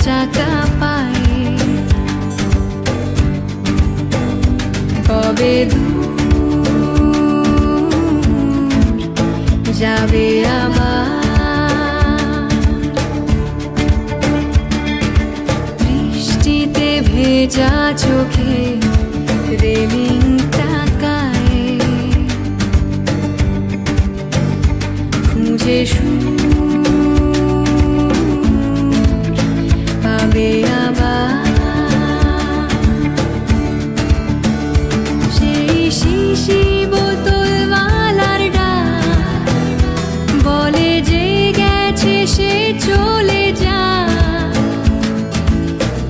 টাকা পায়ে কবে দূর যাবে আবার বৃষ্টিতে ভেজা চোখে রেলিং তাকায় খুঁজে পাবে আবার সেই শিশি বোতলওয়ালার ডাক বলে যে গেছে সে চলে যা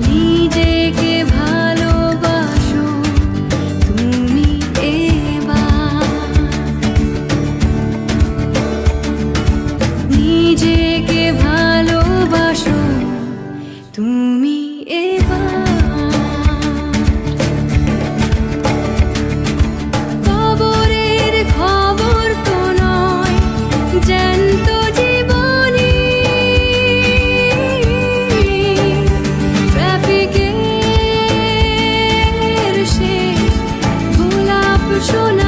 নিজেকে ভালোবাসো তুমি এবার নিজেকে ভালোবাসো তুমি কবরের খবর তো নয় জ্যান্ত জীবনী ট্রাফিকের শেষ গোলাপ শোনায়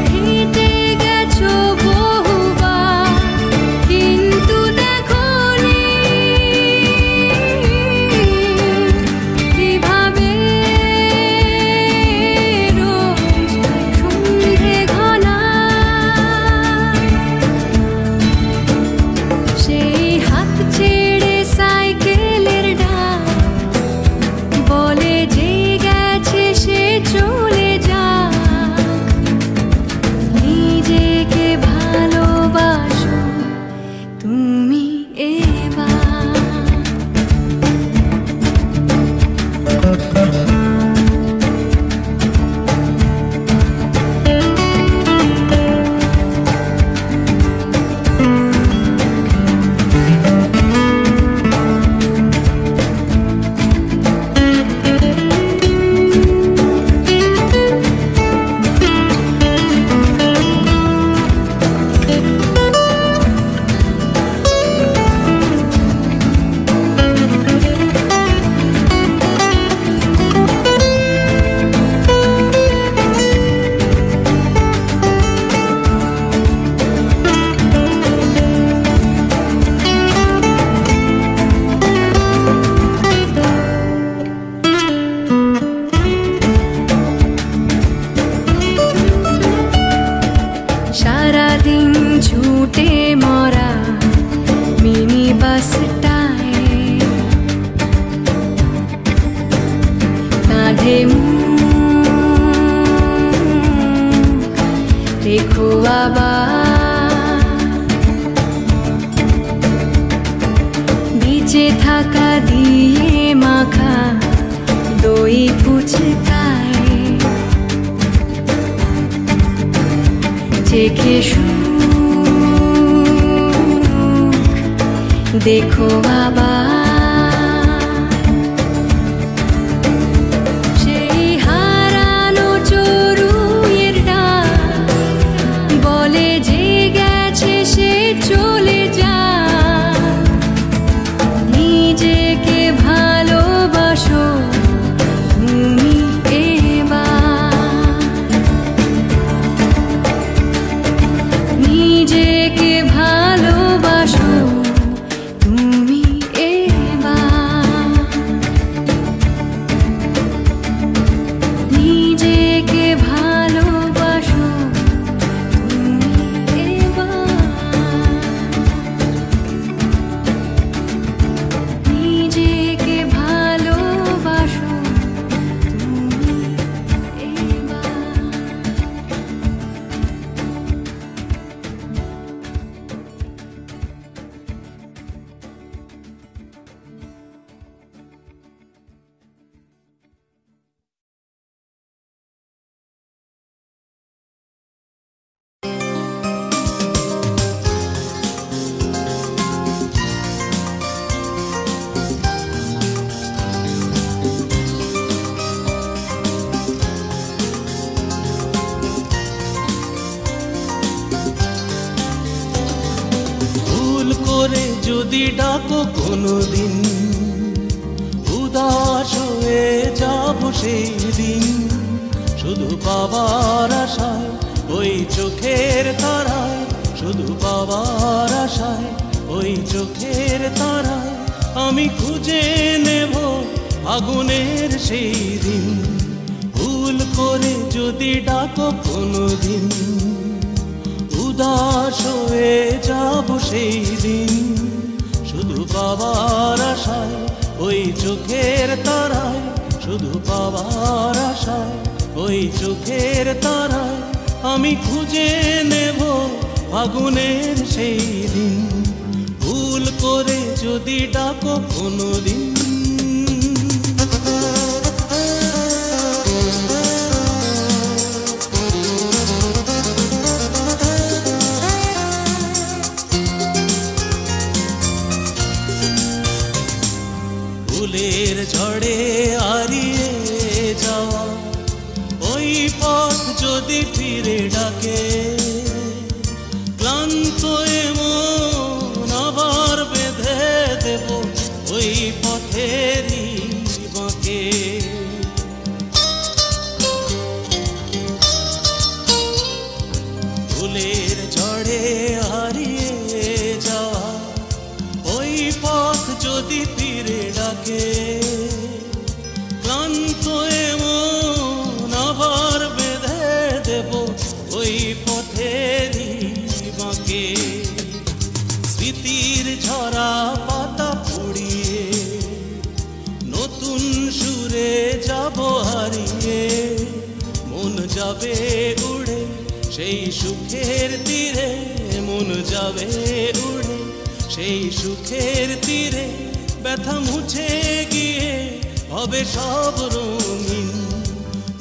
হেঁটে গেছো বহুবার কিন্তু দেখোনি কিভাবে রোজ সন্ধে ঘনায় সেই হাত ছেড়ে সাইকেলের ডাক বলে যে গেছে সে চলে যাক নিজেকে ভালোবাসো তুমি এবার সারাদিন ছুটে মরা মিনি বাসটায় কাঁধে মুখ রেখো আবার নিচে থাকা দিয়ে মাখা দই ফুচকায় চেখে সুখ দেখো আবার সেই হারানো চড়ুইয়ের ডাক বলে যে গেছে সে চলে যা নিজেকে ভালোবাসো তুমি এবার নিজেকে ভালোবাসো তুমি এবার যদি ডাকো কোনোদিন, উদাস হয়ে যাব সেই দিন, শুধু পাবার আশায় ওই চোখের তারায়, শুধু পাবার আশায় ওই চোখের তারায় আমি খুঁজে নেব আগুনের সেই দিন। ভুল করে যদি ডাকো কোনোদিন, উদাস হয়ে যাব সেই দিন, শুধু পাবার আশায় ওই চোখের তারায়, শুধু পাবার আশায় ওই চোখের তারায় আমি খুঁজে নেব আগুনের সেই দিন। ভুল করে যদি ডাকো কোনোদিন। ফুলের ঝড়ে হারিয়ে যাওয়া ওই পথ যদি ফিরে ডাকে, ক্লান্ত মন আবার বেঁধে দেব ওই পথেরই বাঁকে। ফুলের ঝড়ে হারিয়ে যাওয়া ওই পথ যদি ফিরে ডাকে, ক্লান্ত মন আবার বেঁধে দেব ওই পথেরই বাঁকে। স্মৃতির ঝরা পাতা পুড়িয়ে নতুন সুরে যাব হারিয়ে, মন যাবে উড়ে সেই সুখের তীরে, মন যাবে উড়ে সেই সুখের তীরে, ব্যথা মুছে গিয়ে হবে সব রঙিন।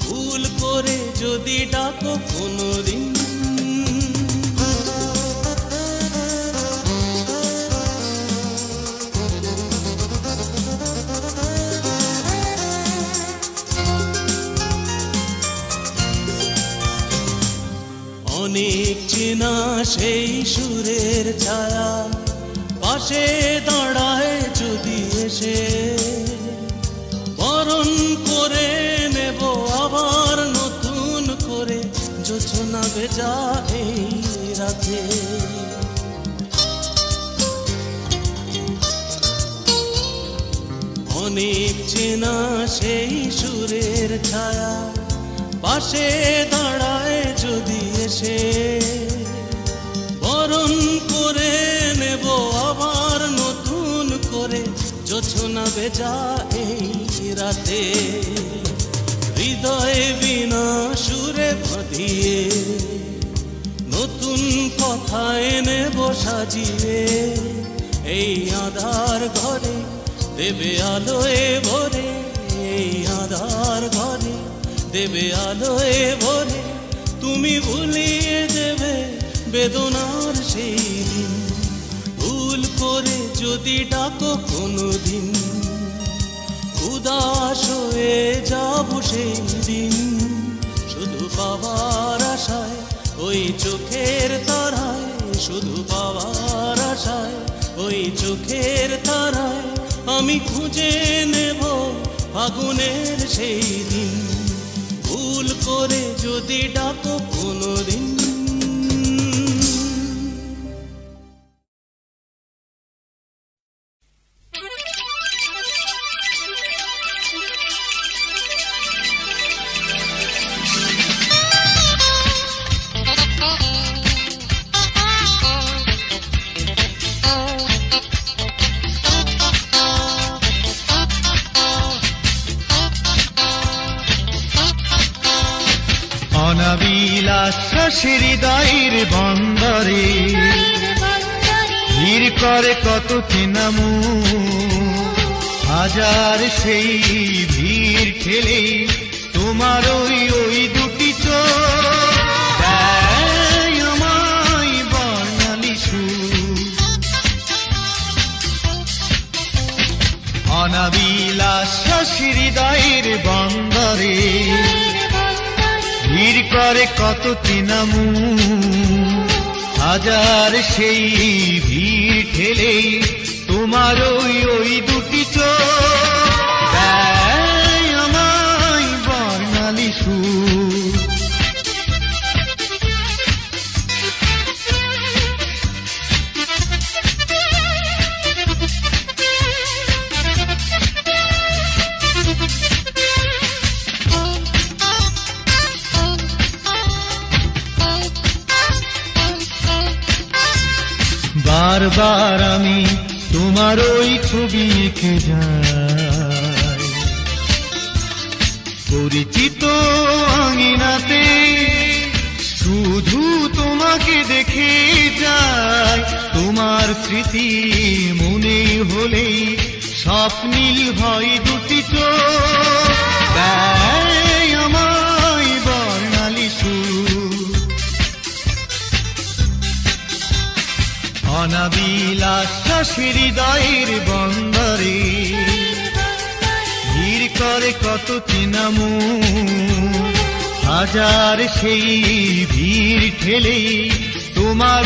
ভুল করে যদি ডাকো কোনোদিন। অনেক চেনা সেই সুরের ছায়া পাশে দাঁড়ায় যদি এসে, বরণ করে নেব আবার নতুন করে জোছনা ভেজা এই রাতে। অনেক চেনা সেই সুরের ছায়া পাশে দাঁড়ায় যদি এসে, বরণ করে নেব আবার নতুন করে জোছনা ভেজা এই রাতে। হৃদয় বিনা সুরে বাঁধিয়ে নতুন কথায় নেব সাজিয়ে, এই আধার ঘরে দেবে আলোয় ভরে, এই আধার ঘরে দেবে আলোয় ভরে, তুমি ভুলিয়ে দেবে বেদনার সেই দিন। ভুল করে যদি ডাকো কোনোদিন, উদাস হয়ে যাব সেই দিন, শুধু পাবার আশায় ওই চোখের তারায়, শুধু পাবার আশায় ওই চোখের তারায় আমি খুঁজে নেব আগুনের সেই দিন। ভুল করে যদি ডাকো কোনোদিন। হৃদয়ের বন্দরে ভিড় করে কত চেনামু, হাজার সেই ভিড় ঠেলে তোমার ওই ওই দুটি চোখ আমায় বর্ণালী সুর। অনাবিলাস হৃদয়ের বন্দরে ভিড় করে কত চেনামু, হাজার সেই ভিড় ঠেলে তোমার ওই দুটি চোখ দেয় আমায় বর্ণালী সুর। বারবার আমি তোমার ওই ছবি এঁকে যাই, পরিচিত আঙিনাতে শুধু তোমাকে দেখে যাই। তোমার স্মৃতি মনে হলেই স্বপ্নীল হয় দুটি চোখ দেয় আমায় বর্ণালী সুর। অনাবিলাস হৃদয়ের বন্দরে ভিড় করে কত চেনা মন, হাজার সেই ভিড় ঠেলে তোমার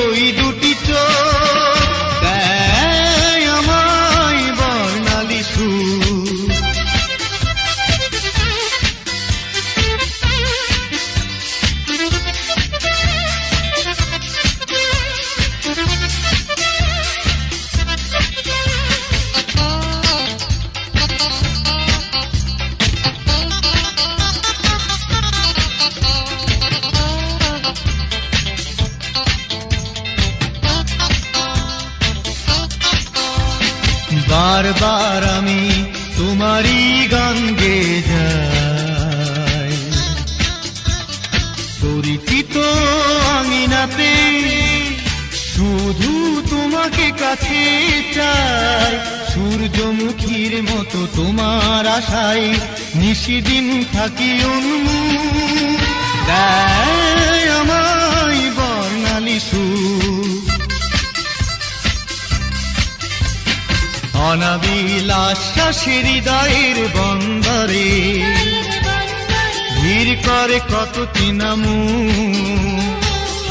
ওই দুটি চোখ দেয় আমায় বর্ণালী সুর। বারবার আমি তোমারই গান গেয়ে যাই, পরিচিত আঙিনাতে শুধু তোমাকে কাছে চাই। সূর্যমুখীর মতো তোমার আশায় নিশিদিন থাকি উন্মুখ দেয় আমায় বর্ণালী সুর। অনাবিলাস হৃদয়ের বন্দরে ভিড় করে কত চেনা মন,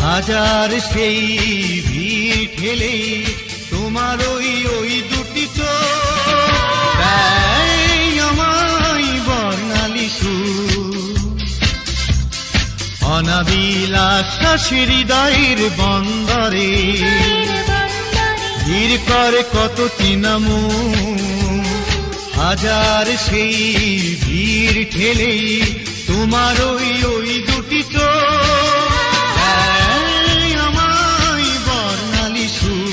হাজার সেই ভিড় ঠেলে তোমার ওই দুটি চোখ দেয় আমায় বর্ণালী সুর। অনাবিলাস হৃদয়ের বন্দরে ভিড় করে কত চেনা মন, হাজার সেই ভিড় ঠেলে তোমার ওই দুটি চোখ দেয় আমায় বর্ণালী সুর।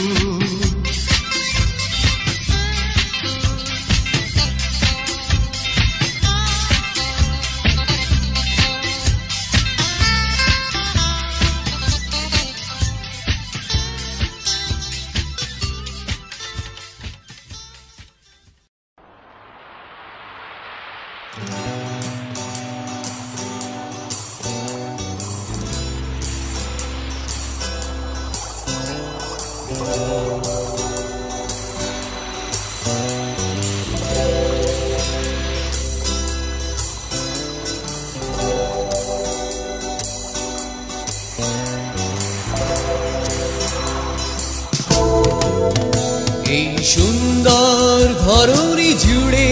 এই সুন্দর ধরণী জুড়ে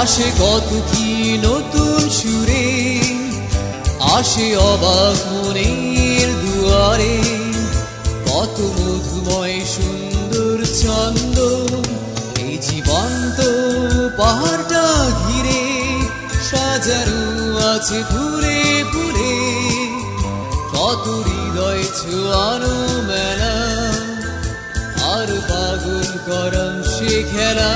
আসে কত কি নতুন সুরে, আসে অবাক মনের দুয়ারে কত মধুময় সুন্দর ছন্দ। এই জীবন্ত পাহাড়টা ঘিরে সাজানো আছে ফুলে ফুলে কত হৃদয় ছোঁয়ানো মেলা, আর পাগল করান সে খেলা।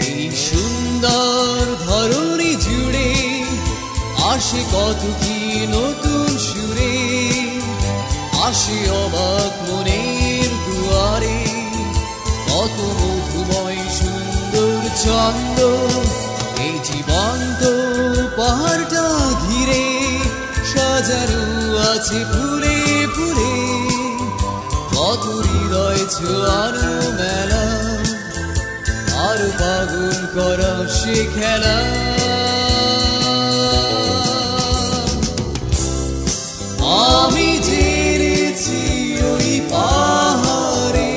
এই সুন্দর ধরণী জুড়ে আসে কত কি নতুন সুরে, আসে অবাক মনের দুয়ারে কত মধুময় সুন্দর ছন্দ। এই জীবন্ত পাহাড়টা ঘিরে সাজানো আছে ফুলে ফুলে কত হৃদয় ছোঁয়ানো মেলা, আর পাগল করা সে খেলা। আমি জেনেছি ওই পাহাড়ে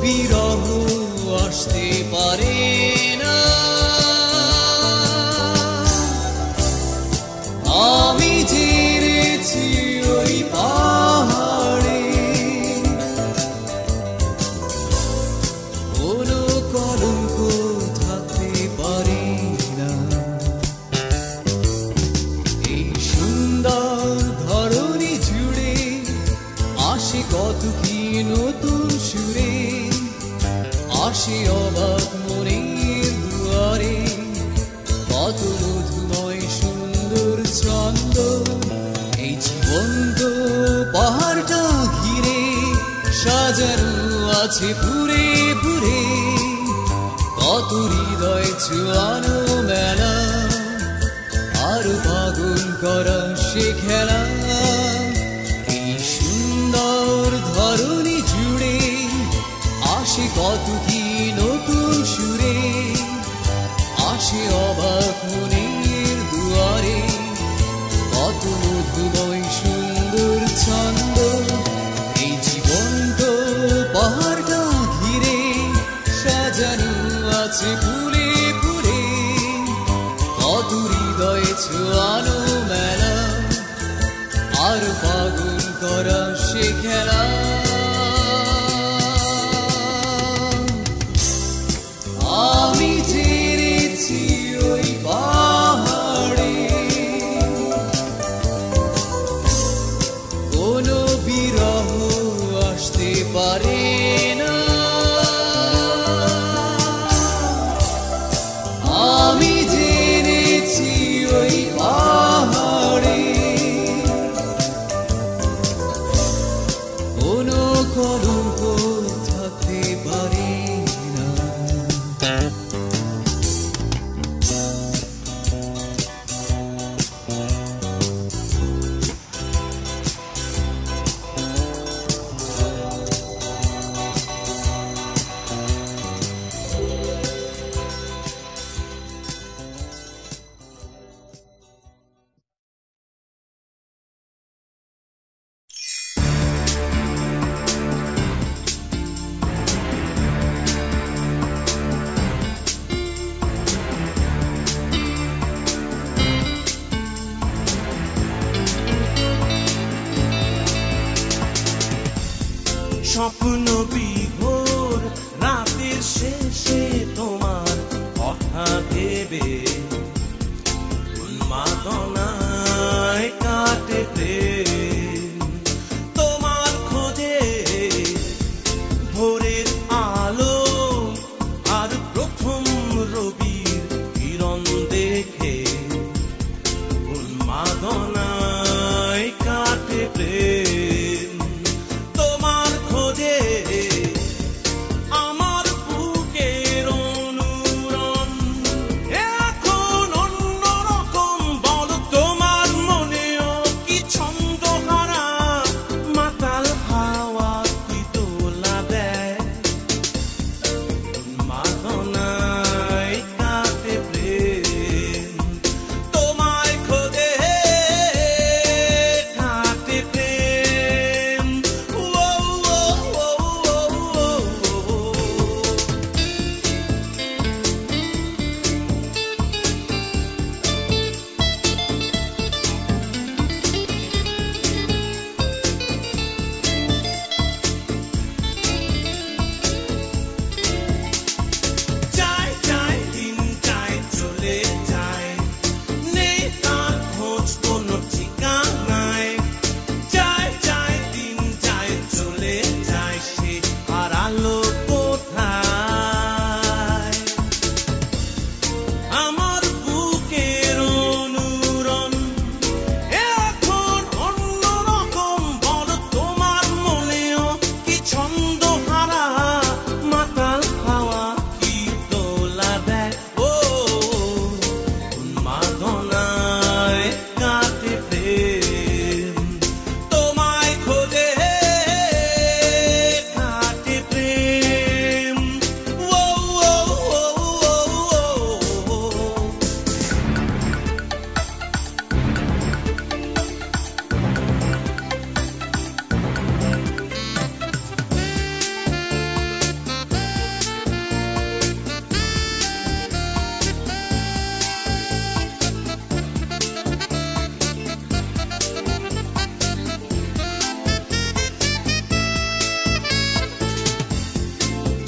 বিরহ আসতে পারে না। আমি জেনেছি ওই পাহাড়ে কোনো কলঙ্ক থাকতে পারে না। এই সুন্দর ধরণী জুড়ে আসে কত কি নতুন সুরে, আসে অবাক মনের দুয়ারে কত মধুময় সুন্দর ছন্দ। এই জীবন্ত পাহাড়টা ঘিরে সাজানো আছে পুরে পুরে কত হৃদয় ছোঁয়ানো মেলা, আর পাগল করা সে খেলা। এই সুন্দর ধরণী জুড়ে আসে কত কি নতুন সুরে, আসে অবাক মনের দুয়ারে কত মধুময় সুন্দর ছন্দ। এই জীবন্ত পাহাড়টা ঘিরে সাজানো আছে ফুলে ফুলে কত হৃদয়ে ছোঁয়ানো মেলা, আর পাগল করা সে খেলা। আমি জেনেছি ওই পাহাড়ে কোনো বিরহ আসতে পারে না। আমি জেনেছি ওই পাহাড়ে কোনো কলঙ্ক থাকতে পারে না। স্বপ্ন বিভোর রাতের শেষে তোমার কথা ভেবে উন্মাদনায় কাটে প্রেম। তোমার খোঁজে ভোরের আলো আর প্রথম রবির কিরণ দেখে উন্মাদনায় কাটে প্রেম। তোমার খোঁজে আমার বুকের অনুরণ এখন অন্যরকম। বলো তোমার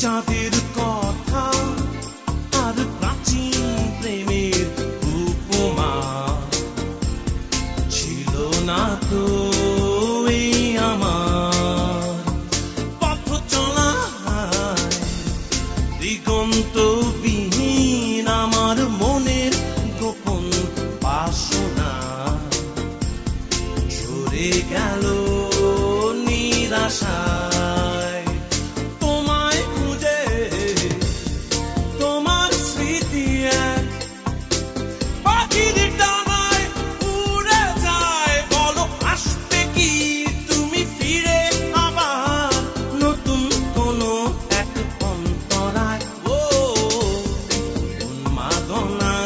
চাঁদের কথা আর প্রাচীন প্রেমের উপমা ছিল না তো এই আমার পথ চলা দিগন্তবিহীন আমার মনের গোপন বাসনা ঝরে গেল নিরাশায় তোমায় খুঁজে তোমার স্মৃতি এক পাখির ডানায় উড়ে যায় বলো আসবে কি তুমি ফিরে আবার নতুন কোনো এক অন্তরায় ও উন্মাদনায়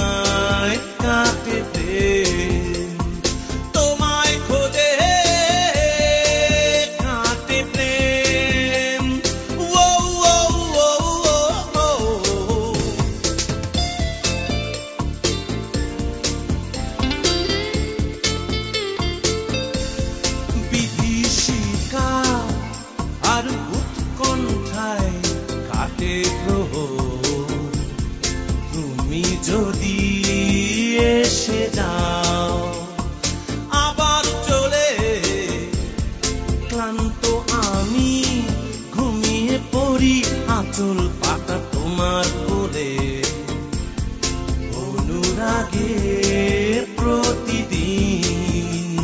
কাটে প্রেম তোমায় খোঁজে কাটে প্রেম ও ও ও ও বিভীষিকা আর উৎকণ্ঠায় কাটে প্রহর তুমি যদি এসে যাও আবার চলে ক্লান্ত আমি ঘুমিয়ে পড়ি আঁচল পাতা তোমার কোলে অনুরাগের প্রতিদিন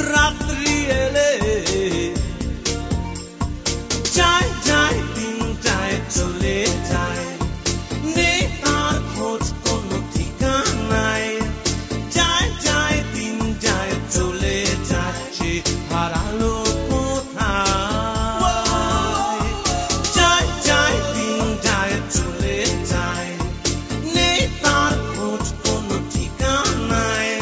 রাত্রি এলে যায় যায় দিন যায় চলে যায় নেই তার খোঁজ কোনো ঠিকানায় যায় যায় দিন যায় চলে যায় সে হারালো কোথায় যায় যায় দিন যায় চলে যায় নেই তার খোঁজ কোনো ঠিকানায়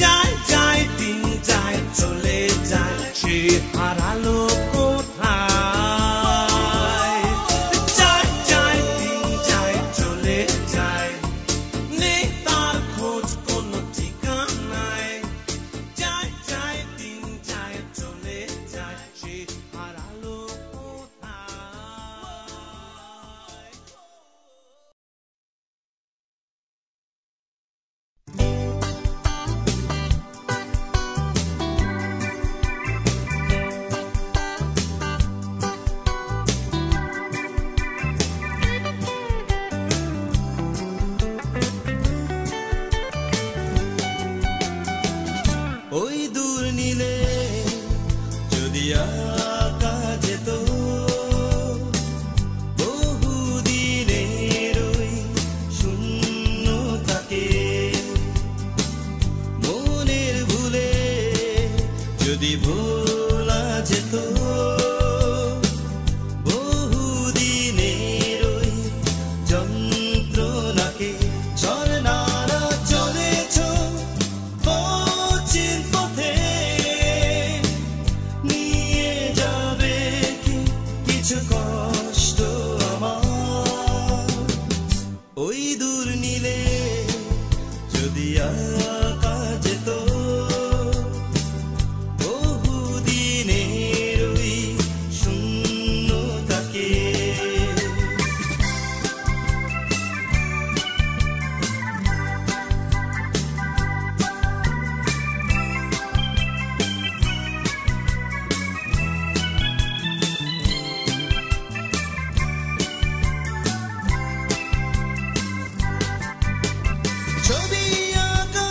যায় যায় দিন যায় চলে যায় সে হারালো কোথায় যায় যায় দিন যায় চলে যায় নেই তার খোঁজ কোনো ঠিকানায় যায় যায় দিন যায় চলে যায় সে হারালো কোথায় ওই দূর নীলে যদি আঁকা যেত বহুদিনের ওই শূন্যতাকে মনের ভুলে যদি ভোলা যেত বহুদিনের ওই যন্ত্রণাকে ঝরনারা চলেছ পথের পথে নিয়ে যাবে কি কিছু কষ্ট আমার ওই দূর নীলে যদি আঁকা যেত বহুদিনের ওই শূন্যতাকে ছবি আঁকা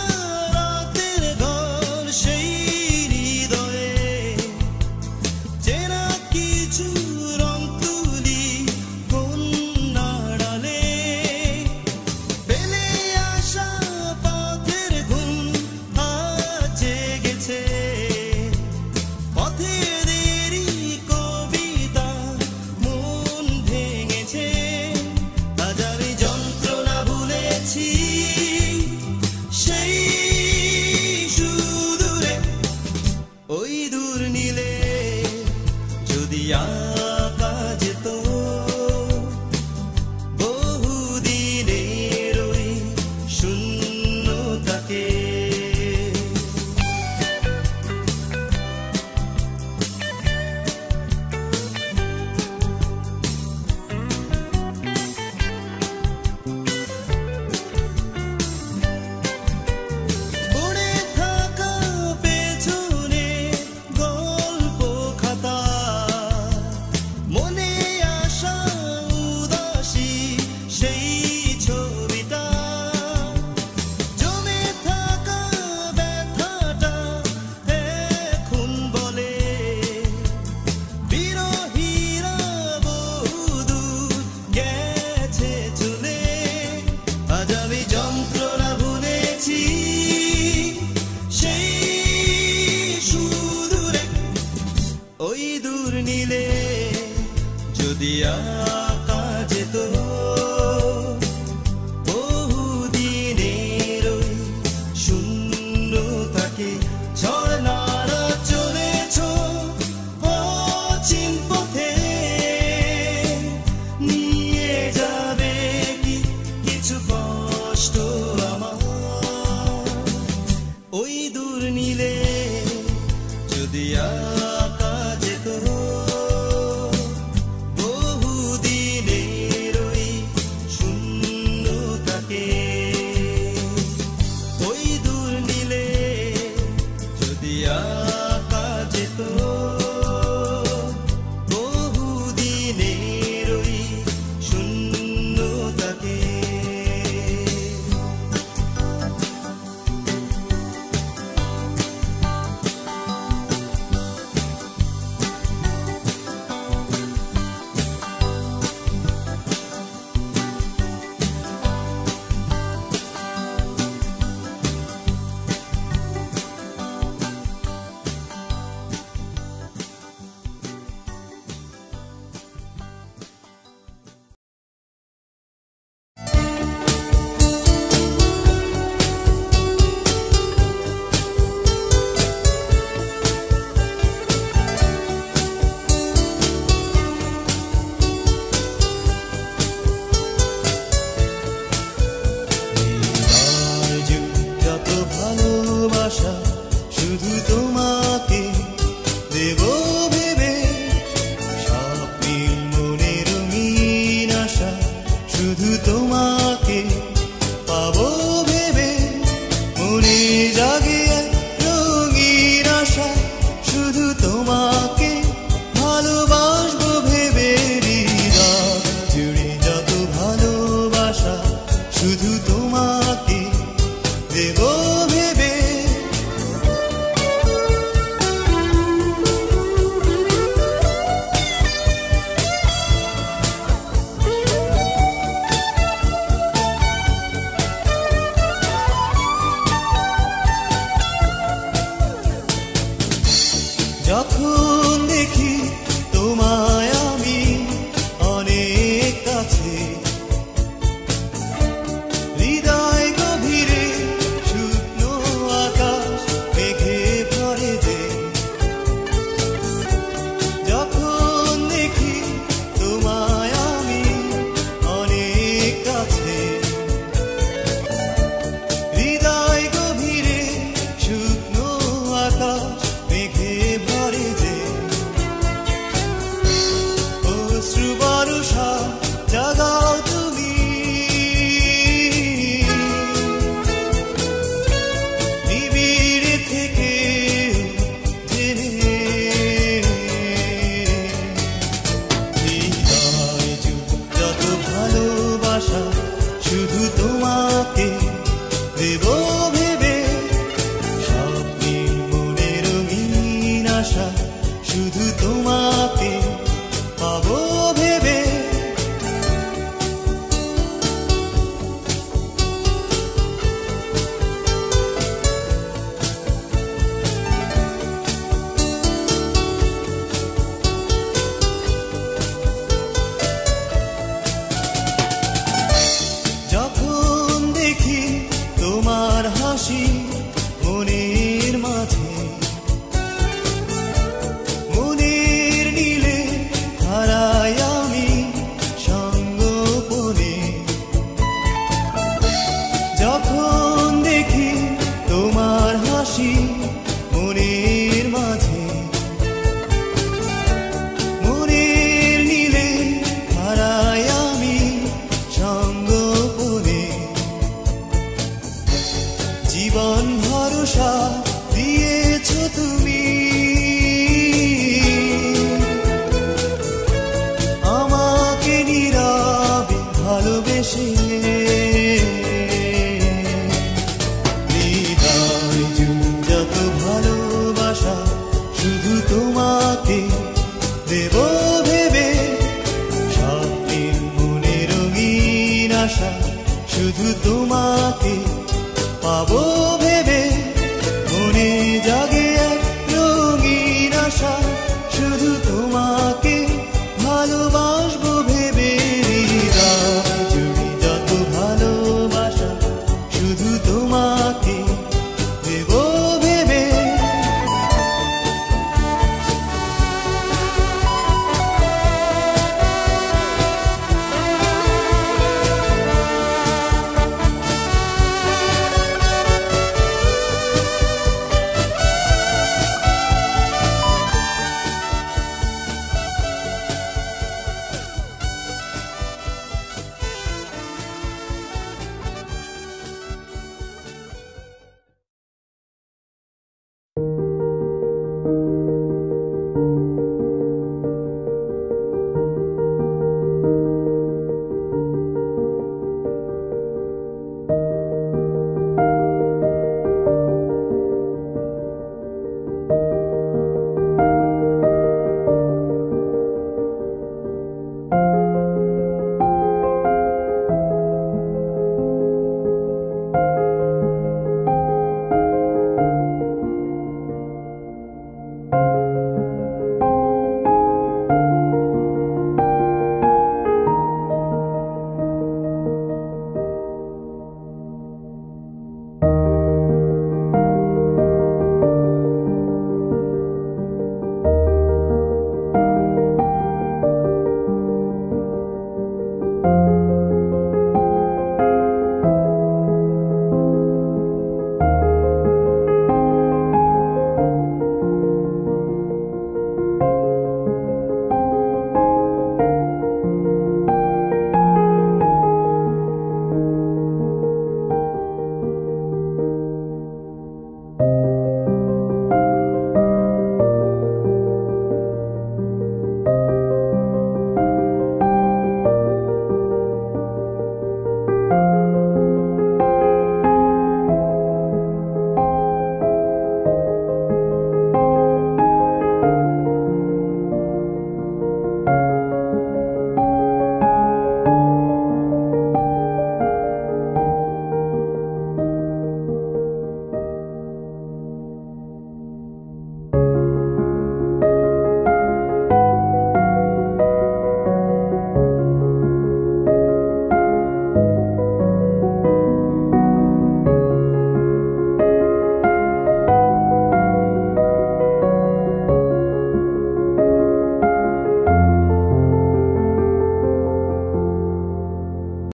ডাকা যেত